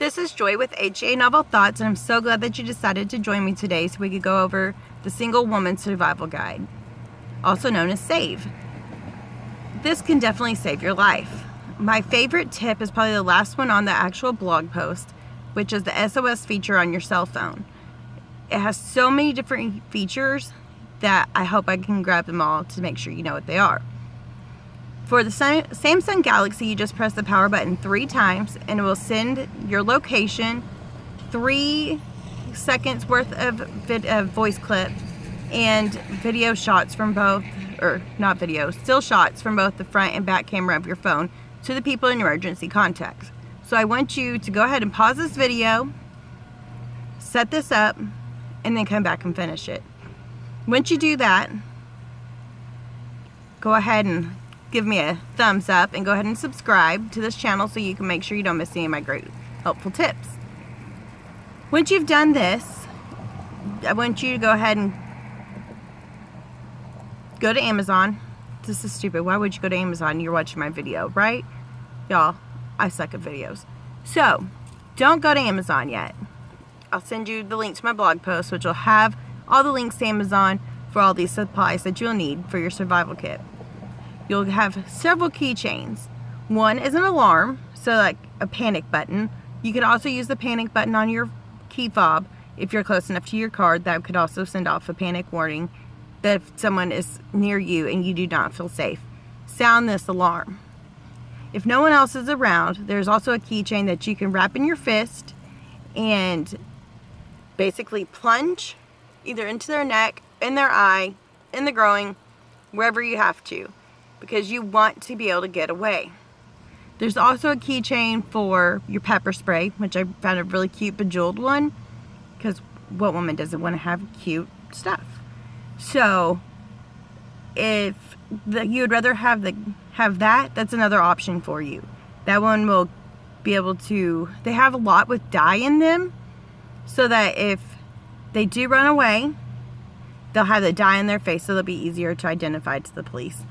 This is Joy with HA Novel Thoughts, and I'm so glad that you decided to join me today so we could go over the Single Woman Survival Guide, also known as SAVE. This can definitely save your life. My favorite tip is probably the last one on the actual blog post, which is the SOS feature on your cell phone. It has so many different features that I hope I can grab them all to make sure you know what they are. For the Samsung Galaxy, you just press the power button 3 times and it will send your location, 3 seconds worth of voice clip, and video shots from both, or not video, still shots from both the front and back camera of your phone to the people in your emergency contacts. So I want you to go ahead and pause this video, set this up, and then come back and finish it. Once you do that, go ahead and give me a thumbs up and go ahead and subscribe to this channel so you can make sure you don't miss any of my great helpful tips. Once you've done this, I want you to go ahead and go to Amazon. This is stupid. Why would you go to Amazon? You're watching my video, right? Y'all, I suck at videos. So, don't go to Amazon yet. I'll send you the link to my blog post, which will have all the links to Amazon for all these supplies that you'll need for your survival kit. You'll have several keychains. One is an alarm, so like a panic button. You could also use the panic button on your key fob if you're close enough to your card. That could also send off a panic warning that if someone is near you and you do not feel safe, sound this alarm. If no one else is around, there's also a keychain that you can wrap in your fist and basically plunge either into their neck, in their eye, in the groin, wherever you have to, because you want to be able to get away. There's also a keychain for your pepper spray, which I found a really cute bejeweled one, because what woman doesn't want to have cute stuff? So if you would rather have that, that's another option for you. That one will be able to, they have a lot with dye in them, so that if they do run away, they'll have the dye in their face, so they'll be easier to identify to the police.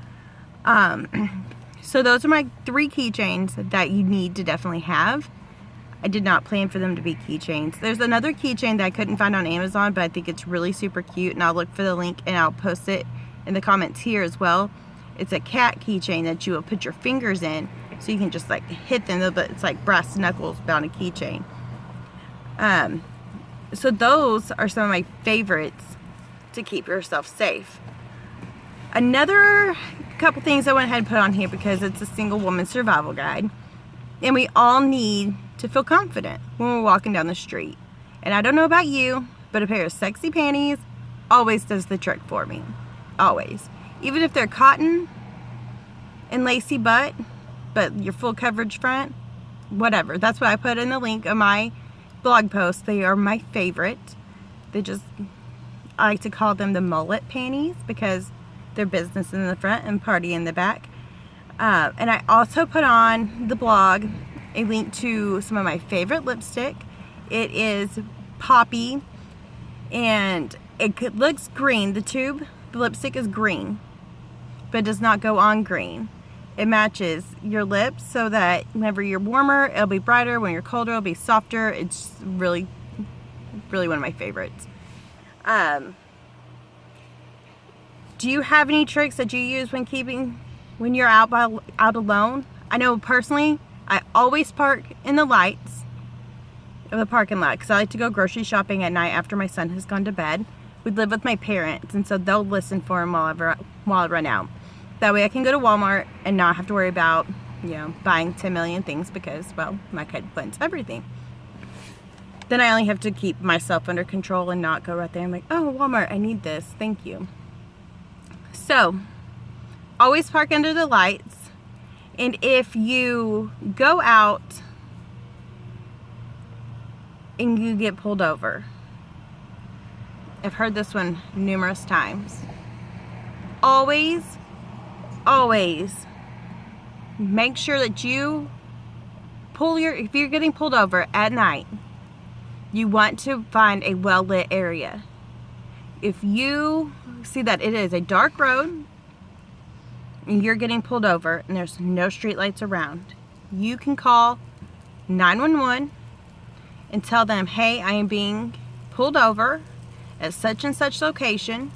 So those are my 3 keychains that you need to definitely have. I did not plan for them to be keychains. There's another keychain that I couldn't find on Amazon, but I think it's really super cute, and I'll look for the link and I'll post it in the comments here as well. It's a cat keychain that you will put your fingers in, so you can just like hit them, but it's like brass knuckles on a keychain. So those are some of my favorites to keep yourself safe. Another couple things I went ahead and put on here because it's a single woman survival guide, and we all need to feel confident when we're walking down the street. And I don't know about you, but a pair of sexy panties always does the trick for me. Always. Even if they're cotton and lacy butt, but your full coverage front, whatever. That's what I put in the link of my blog post. They are my favorite. I like to call them the mullet panties because they're business in the front and party in the back. And I also put on the blog a link to some of my favorite lipstick. It is Poppy, and it looks green. The lipstick is green, but it does not go on green. It matches your lips so that whenever you're warmer, it'll be brighter. When you're colder, it'll be softer. It's really, really one of my favorites. Do you have any tricks that you use when you're out alone? I know personally, I always park in the lights of the parking lot because I like to go grocery shopping at night after my son has gone to bed. We live with my parents, and so they'll listen for him while I run out. That way I can go to Walmart and not have to worry about, buying 10 million things because, well, my kid wants everything. Then I only have to keep myself under control and not go right there and like, oh, Walmart, I need this. Thank you. So, always park under the lights. And if you go out and you get pulled over, I've heard this one numerous times. Always make sure that you if you're getting pulled over at night, you want to find a well-lit area. If you see that it is a dark road and you're getting pulled over and there's no street lights around, you can call 911 and tell them, hey, I am being pulled over at such and such location,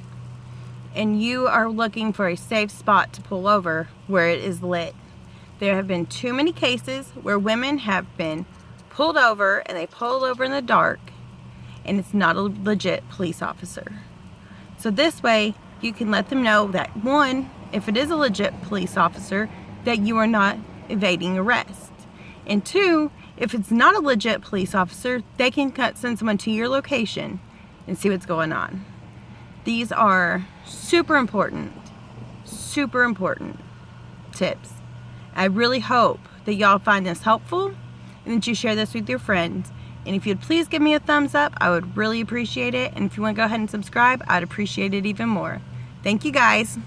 and you are looking for a safe spot to pull over where it is lit. There have been too many cases where women have been pulled over and they pulled over in the dark and it's not a legit police officer. So this way you can let them know that, one, if it is a legit police officer, that you are not evading arrest. And two, if it's not a legit police officer, they can send someone to your location and see what's going on. These are super important tips. I really hope that y'all find this helpful and that you share this with your friends. And if you'd please give me a thumbs up, I would really appreciate it. And if you want to go ahead and subscribe, I'd appreciate it even more. Thank you guys.